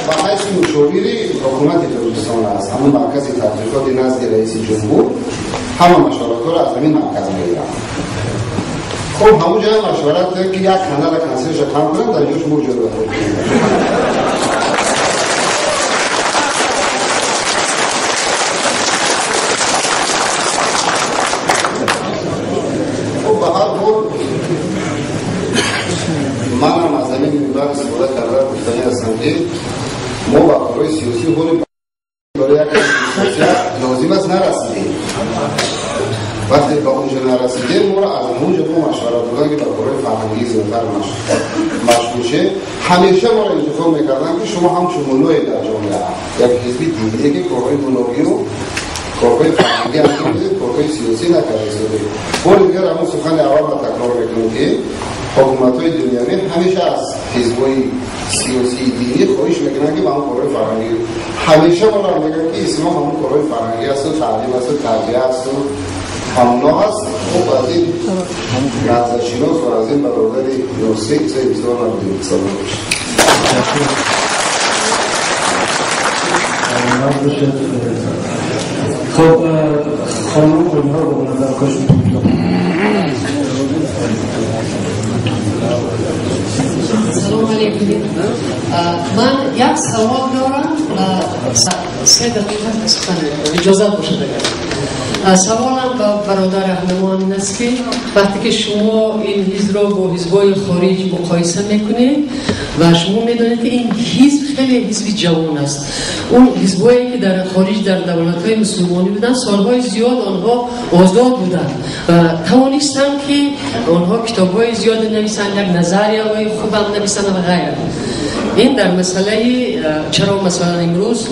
با حیث مشاوری حکومت تاجیکستان است، همون مرکز تحقیقات نزد رئیس جمهور همه مشورات را از همین مرکز میگیرم. خب همون جای مشورت داریم که یک کانال کنسلش کم کنم در اینجا شما جلو بخورید. خب به هر حال من هم از همین منبر استفاده کرده گفتنی هستم که ما با کارهای سیاسی خودیم برای یک سیاسی لازم است نرسیدیم. وقتی به اونجا نرسیدیم ما را از اونجا با مشورت بودن که با کارهای فرهنگی زیادتر مشغول شه. همیشه ما را انتخاب میکردن که شما هم چون منوعی در جامعه یک حزبی دیگه که کارهای منوعی و کارهای فرهنگی انجام بدید، کارهای سیاسی نکردید. بار دیگر همون سخن اول را تکرار میکنم که حکومت‌های دنیوی همیشه از حزب‌های سیاسی دینی خواهش میکنن که با همون کارهای فرهنگی همیشه ما را میگن که اسلام همون کارهای فرهنگی است و تعلیم است و تربیت است و همونا است. خب از این نهضت شناس و از این برادر نوسری که بسیار نبودیم. سلام خب خانم خودها رو با نظر کاش سلام علیکم. من یک سوال دارم. 3 دقیقه سخن اجازه باشه بگم. سوالم با برادر رهنما این است که وقتی که شما این حزب را با حزب‌های خارج مقایسه میکنید و شما میدونید که این حزب خیلی حزب جوان است، اون حزب‌هایی که در خارج در دولت‌های مسلمانی بودن سالهای زیاد آنها آزاد بودند و توانستند که آنها کتاب‌های زیاد نویسند، یک نظریه‌های خوب هم نویسند و غیره. این در مسئله چرا مثلا امروز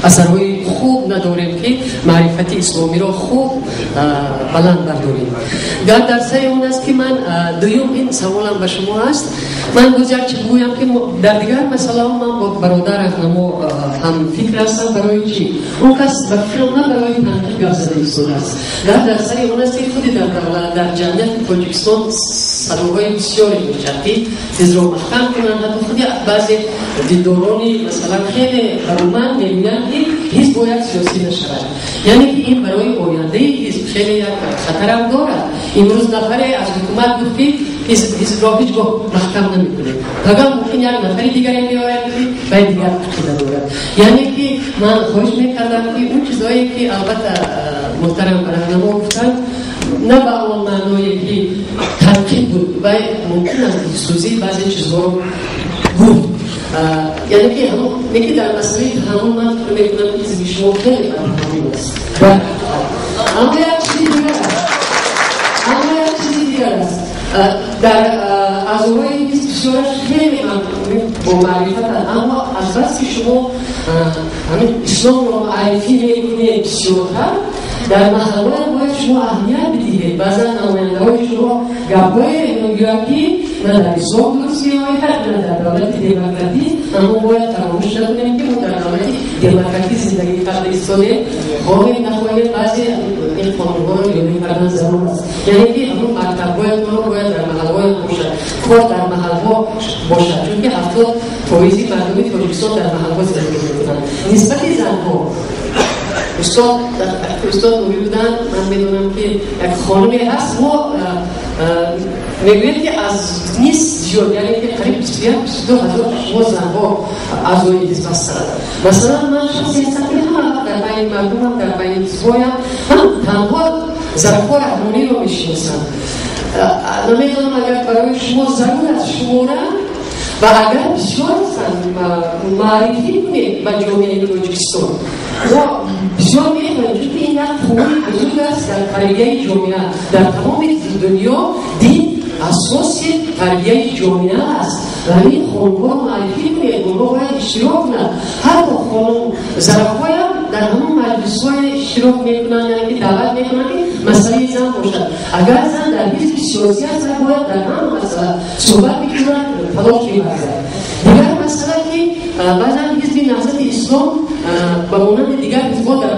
اثرهای خوب نداریم که معرفت اسلامی را خوب بلند برداریم. در سر اون است که من دویم این سوالم به شما است. من گذر چه بگویم که در دیگر مسئله من با برادر رهنما هم فکر هستم برای چی؟ اون کس به فکر نه برای تنقیق زده ایستاده است. در سر اون است که خودی در جمعیت تاجیکستان صداهای بسیاری میشد که حزب را محکم کنند. حتی خودی بعضی دیدارانی مثلا خیلی برومند میگویند که حزب باید سیاسی نشود، یعنی که این برای آینده حزب خیلی یک خطر هم دارد. امروز نفری از حکومت گفت که حزب را هیچگاه محکم نمیکنه، اگر ممکن یک نفری دیگری میآید که باید دیگر عقیده دارد. یعنی که من خواهش میکردم که اون چیزایی که البته محترم رهنما گفتن نه به اون معنایی که تنقیب بود و ممکن است سوزی بعضی چیزها رو گفت، یعنی که همون میگه در مسئله همون من فکر میکنم که چیزی شما خیلی همون است. اما یک چیزی دیگر است در اعضای حزب بسیارش خیلی با معرفت هست، اما از بس که شما همین اسلام را معرفی میکنید بسیارتر در محله باید شما اهمیت بدهید. بعضا نماینده های شما گپ‌های میگویند نه در اسلام درست میآید نه در دولت دموکراتی، اما باید فراموش نکنیم که ما در دولت دموکراتی زندگی کرده ایستادیم. خواهیم نخواهیم بعضی این قانون‌ها رو یادی کردن ضرور است، یعنی که همون مکتب‌های ما باید در محله‌های باشد، کار در محله‌ها باشد، چون که 70% مردم تاجیکستان در محله‌ها زندگی می‌کنند. نسبت زن‌ها استاد نوری بودن، من میدونم که یک خانمی هست ما میگوید که از نیست زیاد، یعنی که قریب 22 هزار شما زنها اعضای حزب هستند. مثلا من شخصی هستم که همه در بین مردم هم در بین حزب‌هایم هم تنها ظرف‌ها رحمانی رو میشناسم. نمیدونم اگر برای شما ضرور است شمارم و اگر بسیار هستند معرفی کنید به جامعه تاجیکستان و بسیار میخواهیم، چون این یک قومی بزرگ است در تربیه جامعه. در تمام دنیا دین اساس تربیه جامعه است و این خانم‌ها معرفی کنید، اونها باید اشتراک کنند. حتی خانم ظرف‌هایم در همون مجلس‌های اشتراک میکنند، یعنی که دعوت میکنند که مسئله زن باشد. اگر زن در حزب سیاسی است باید در همون مسئله صحبت میکنند، تلاش می‌ورزد. دیگر مسئله که بعضا حزب نهضت اسلام به مانند دیگر حزب‌ها در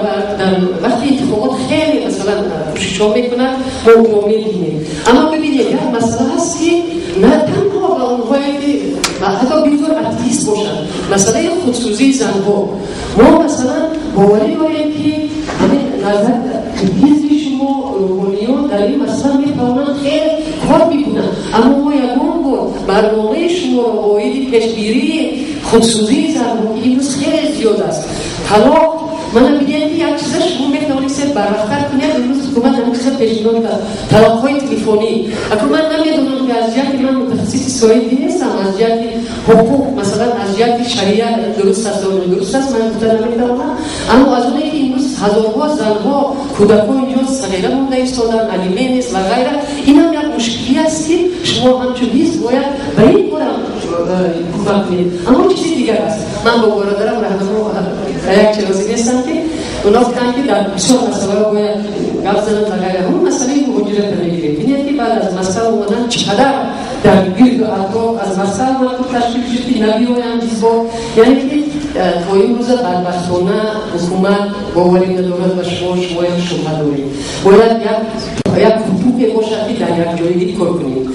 وقت انتخابات خیلی مثلا کوشش‌ها میکنند با جامعه دینی. اما ببینید یک مسئله هست که نه تنها به اونهایی که حتی بیطور اتیست باشن. مسئله خودسوزی زنها ما مثلا باوری داریم که همین نظر حزب شما روحانیون در این مسئله میتوانند خیلی کار بکنند، اما ما یکان بار برنامه شما را باید پیشگیری خودسوزی زنها که این روز خیلی زیاد است. طلاق من میگم که یک چیزش شما میتوانید بررفتر کنید. امروز حکومت همیشه پیشنهاد کرد طلاق‌های تلفنی. اما من نمیدونم که از جهت من متخصص سوئدی نیستم، از جهت حقوق مثلا از جهت شریعت درست است یا درست است من گفتم نمیدونم، اما از اونایی که امروز هزارها زنها کودکان اینجا صغیره مونده ایستادن، علیمه نیست و غیره، این هم یک مشکلی است که شما همچون نیست باید به این کارم کمک کنید. اما چیزی دیگر است. من با برادرم رهنما یک چیزی نیستم که اونا گفتن که در بسیار مسئله رو باید گپ زدن و غیره. همون مسئله مهاجرت نمیگیره. ببینید که بعد از مسئله اومدن چقدر در گرد و اطراف از مسئله اومدن تشکیل شد که نبی و انجیزبا، یعنی که تا این روز بدبختانه حکومت باوری ندارد و شما هم شبه دارید. باید یک حقوقی باشد که در یک جایی کار کنید.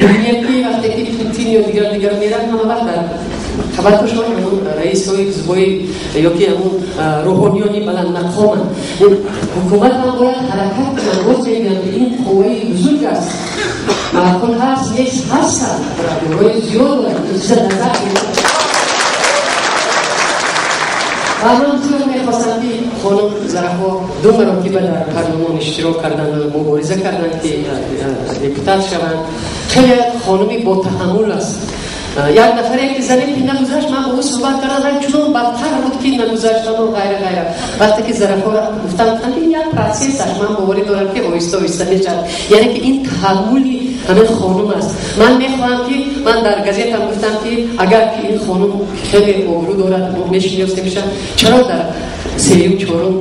ببینید که وقتی که پوتین یا دیگر میرن همه وقت در خبر شما همون رئیس های حزبای یا که همون روحانیانی بلند مقامن، حکومت هم باید حرکت کنند. باز میگم این قوه بزرگ است، معقول هست نیست هستن قوه زیاد دارن این نظر میکنن. و من بسیار میخواستم که خانم زرفا دو مراتب در پارلمان اشتراک کردن و مبارزه کردن که دپوتات شوند. خیلی خانمی با تحمل است. یک نفری که زنی که نگذاشت من با او صحبت کردم چون بدتر بود که نگذاشتن و غیره. وقتی که زرفا را گفتم این یک پروسس است، من باوری دارم که آهسته میشود، یعنی که این تحملی همین خانم است. من میخواهم که من در گزیت هم گفتم که اگر که این خانم خیلی آبرو دارد میشناسته میشن، چرا در سیوم چهارم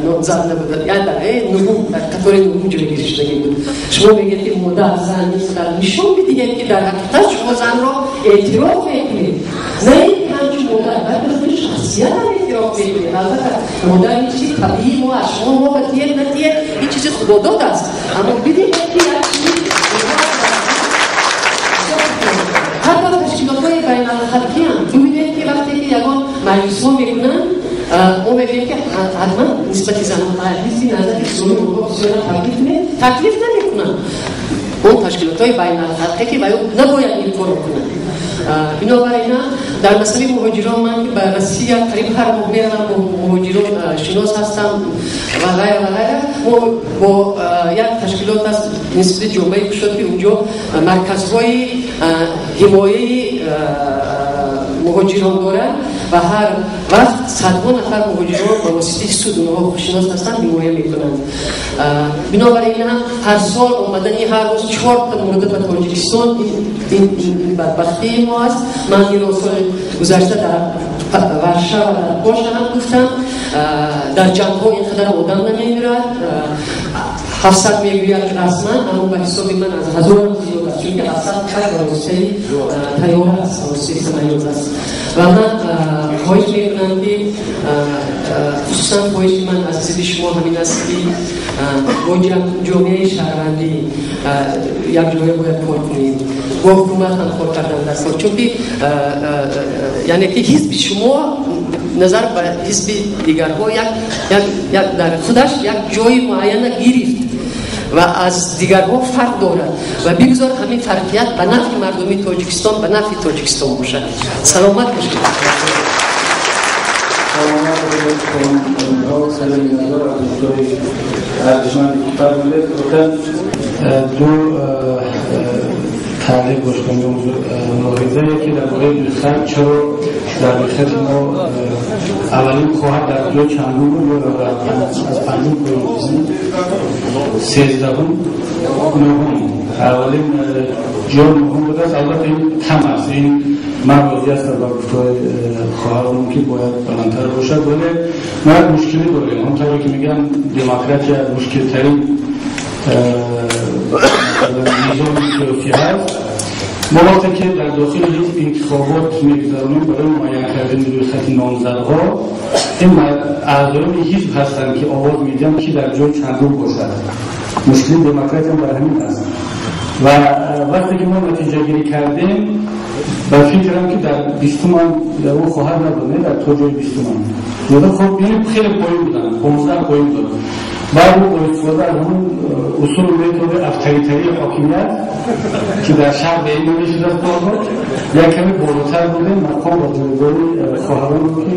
نامزد نبود، یعنی در نهم در قطار نهم جایگیری شدگی بود. شما میگید که مادر زن نیست، نشون میدید که در حقیقت شما زن را اعتراف میکنید، نه اینکه همچون مادر باید به شخصیت هم اعتراف میکنید. البته مادر این چیزی طبیعی ما از شما ما بتید نتید این چیزی خداداد است، اما بدید که حتی تشکیلات‌های بین الخلقی هم ببینید که وقتی که یکان مجلس‌ها میکنن او میگه که حتما نسبت زنان مجلسی نظر سوی اونها بسیار تکلیف نمیکنن. اون تشکیلات‌های بین الخلقی که نباید این کار کنن. بنابراین در مسئله مهاجران من که بررسی قریب هر ماه میرم با مهاجران شناس هستم و غیره با یک تشکیلات است نسبت جامعه شد که اونجا مرکزهای حمایه مهاجران دارن و هر وقت صدها نفر مهاجران با واسطه سود اونها خوششناس هستن حمایه میکنن. بنابراین هر سال اومدن هر روز 4 تا مورد به تاجیکستان این بدبختی ما است. من این سال گذشته در ورشا و در پاشا هم گفتم در جنگ‌ها اینقدر آدم نمیمیرد، 700 میگوید رسما، اما به حساب من از 1000 زیاد است، چون که 700 خیلی براسه تیاره است، براسه سمایوز است. و من خواهش میکنم که خصوصا خواهش من از زید شما همین است که با جامعه شهروندی یک جایی باید کار کنیم، با حکومت هم کار کردن در کار، چون که یعنی که حزب شما نظر به حزب دیگرها یک در خودش یک جای معین گرفت و از دیگرها فرق دارد و بگذار همین فرقیت به نفع مردمی تاجیکستان به نفع تاجیکستان باشد. سلامت باشید. دو تعلیق باش کنیم موضوعی که در باید خرد چرا در بخیر ما اولین خواهد در جو چندون رو از پنجون کنیم 13 نهم اولین جو نهم بوده است. البته این کم است، این موضوعی است در گفتای خواهرمون که باید بلندتر باشد، ولی ما مشکلی داریم. همطور که میگم دموکراسی مشکل ترین نظام سیاسی هست. ما وقتی که در داخل حزب انتخابات میگذاریم برای معین کردن ریاست نامزدها، این اعضای حزب هستند که آواز میدن که در جای چندم باشد. مشکل دموکراسی هم برای همین است. و وقتی که ما نتیجه گیری کردیم به فکرم که در 20 تومان در اون خواهر نبود، نه در توجه 20 تومان بودن. خب این خیلی قوی بودن، 15 قوی بودن. بعد اون استفاده از همون اصول میتود افطریتری حاکمیت که در شرق این نمیشد از بالا یک کمی بالاتر بوده مقام و جایگاه خواهران رو که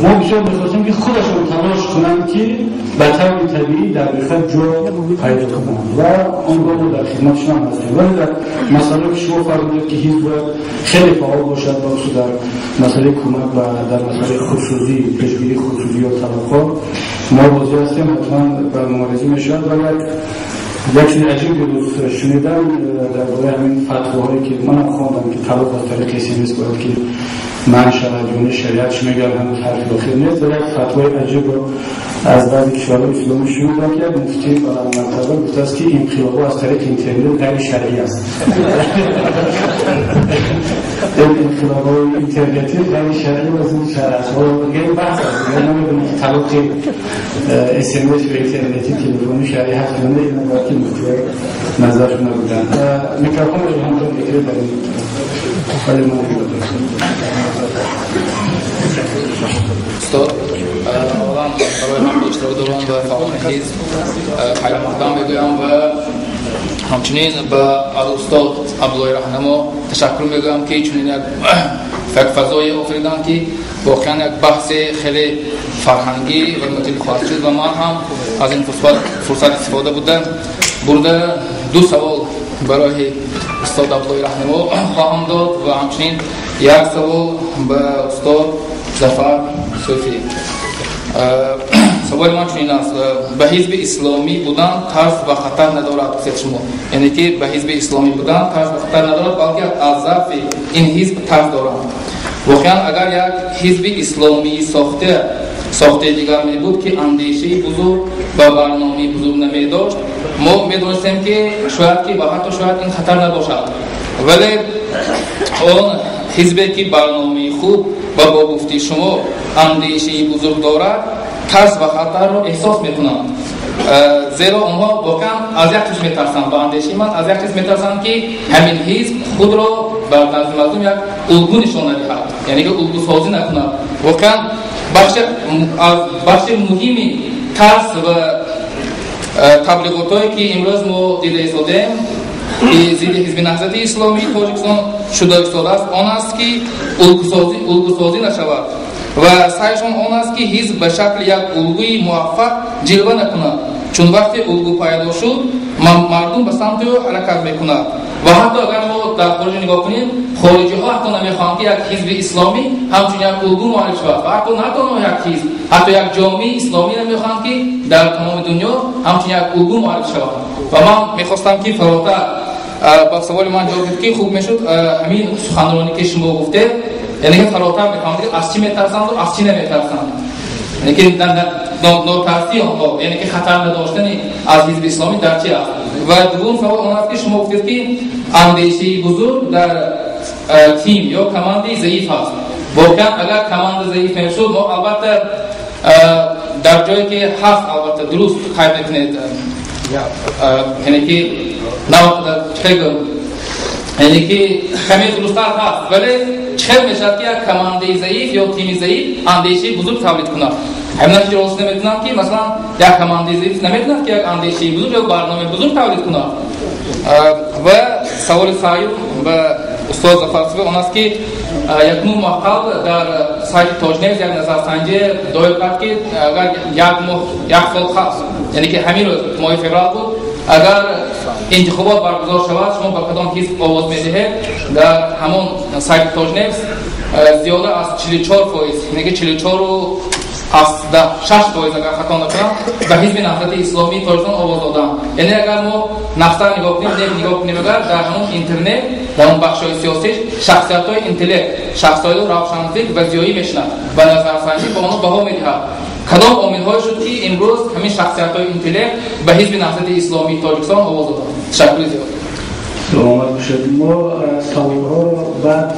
ما بسیار میخواستیم که خودشون تلاش کنند که به طور طبیعی در بخیر جا پیدا کنند و آنگاه ما در خدمت شما هستیم. ولی در مسئله که شما فرمودید که حزب خیلی فعال باشد باشه در مسئله کمک و در مسئله خودسازی، پیشگیری خودسازی و طبقات ما واضح هستیم حتما برنامه‌ریزی میشود. ولی یک چیز عجیبی بود شنیدم درباره همین فتواهایی که منم خواندم که طلاق از طریق SMS باید که من شرعیون شریعتش میگن هم حرف داخل نیست، ولی فتوای عجیب رو از بعضی کشورهای اسلامی شنیدم که مفتی منطقه گفته است که انقلاب‌ها از طریق اینترنت غیر شرعی است. انقلاب‌های اینترنتی غیر شرعی و از این شرع است. غیر بحث است. نمی‌دونم که طلاق SMS و اینترنتی تلفنی شرعی هست یا نه، این وقتی مفتی نظرشون نبودن. میکروفون رو هم رو فکر داریم. ولی ما استاد اولا برای هم اشتراک دارم و فعال حزب خیلی مقدم میگویم و همچنین به استاد عبدالله رهنما تشکر میگویم که چنین یک فضای آفریدن که واقعا یک بحث خیلی فرهنگی و مطلب خواهد شد و من هم از این فرصت استفاده برده دو سوال برای استاد عبدالله رهنما خواهم داد و همچنین یک سوال به استاد ظفر صوفی. سوال من چنین است: به حزب اسلامی بودن ترس و خطر ندارد شما؟ یعنی که به حزب اسلامی بودن ترس و خطر ندارد، بلکه از ضعف این حزب ترس دارند. واقعا اگر یک حزب اسلامی ساخته دیگر می بود که اندیشه بزرگ و برنامه بزرگ نمی داشت، ما می دانستیم که شاید که و حتی شاید این خطر نباشد. ولی اون حزبی که برنامه خوب و با گفته شما اندیشه بزرگ دارد، ترس و خطر را احساس میکنند. زیرا اونها واقعا از یک چیز میترسند، با اندیشه من از یک چیز میترسند که همین حزب خود را بر نزد مردم یک الگو نشان ندهد، یعنی که الگو سازی نکند. واقعا بخش مهمی ترس و تبلیغاتایی که امروز ما دیده ایستادیم که ضد حزب نهضت اسلامی تاجیکستان شده ایستاده است، آن است که الگو سازی نشود و سعیشان آن است که حزب به شکل یک الگوی موفق جلوه نکند، چون وقتی الگو پیدا شد مردم به سمت او حرکت میکند. و حتی اگر ما در خارج نگاه کنیم، خارجی ها حتی نمیخواهند که یک حزب اسلامی همچون یک الگو معرفی شود و حتی نه تنها یک حزب، حتی یک جامعه اسلامی نمیخواهند که در تمام دنیا همچون یک الگو معرفی شود. و من میخواستم که فراتر با سوال من جواب بدید که خوب میشد همین سخنرانی که شما گفته، یعنی که فراتر میخواهند که از چی میترسند و از چی نمیترسند، یعنی که ناترسی آنها، یعنی که خطر نداشتن از حزب اسلامی در چی است. و دوم سوال آن است که شما گفتید که اندیشه بزرگ در تیم یا کماند ضعیف است. واقعا اگر کماند ضعیف میشد، ما البته در جایی که هست البته درست خیلی میکنید، یعنی که یعنی که کمی درست‌تر هست، ولی چه میشد که یک کمانده ضعیف یا تیم ضعیف اندیشه بزرگ تولید کند. همین که راست نمیتونم که مثلا یک کمانده ضعیف نمیتونه که یک اندیشه بزرگ یا برنامه بزرگ تولید کند. و سوال سوم به استاد ظفر صوفی آن است که یک نوع مقال در سایت تاجنیز یک نظرسنجی دایر کرد که اگر یک سال هست، یعنی که همین روز ماه فوریه بود، اگر انتخابات برگزار شود شما با کدام حزب آواز میدهید؟ در همون سایت تاجنیز زیاده از 44%، یعنی که 44 و 6% اگر خطا نکنم به حزب نهضت اسلامی تاجیکستان آواز دادن. یعنی اگر ما نقطه نگاه کنیم اگر در همون اینترنت در اون بخش‌های سیاسی شخصیت‌های اینتلکت، شخصیت‌های روشنفکر و زیایی میشنن و نظرسنجی به آنها بها میدهد. کدام عامل‌های شد که امروز همین شخصیت‌های اینتلکت به حزب نهضت اسلامی تاجیکستان آواز دادن؟ تشکر زیاد. سلامت باشید. ما سوال‌ها رو بعد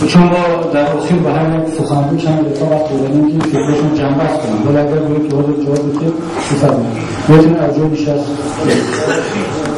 چون ما در آخر به هر سخنگوی چند دفعه وقت دادیم که فکرشون جنبست کنم، ولی اگر باید جواب بدید بفرمایید. میتونید از جای بیشتر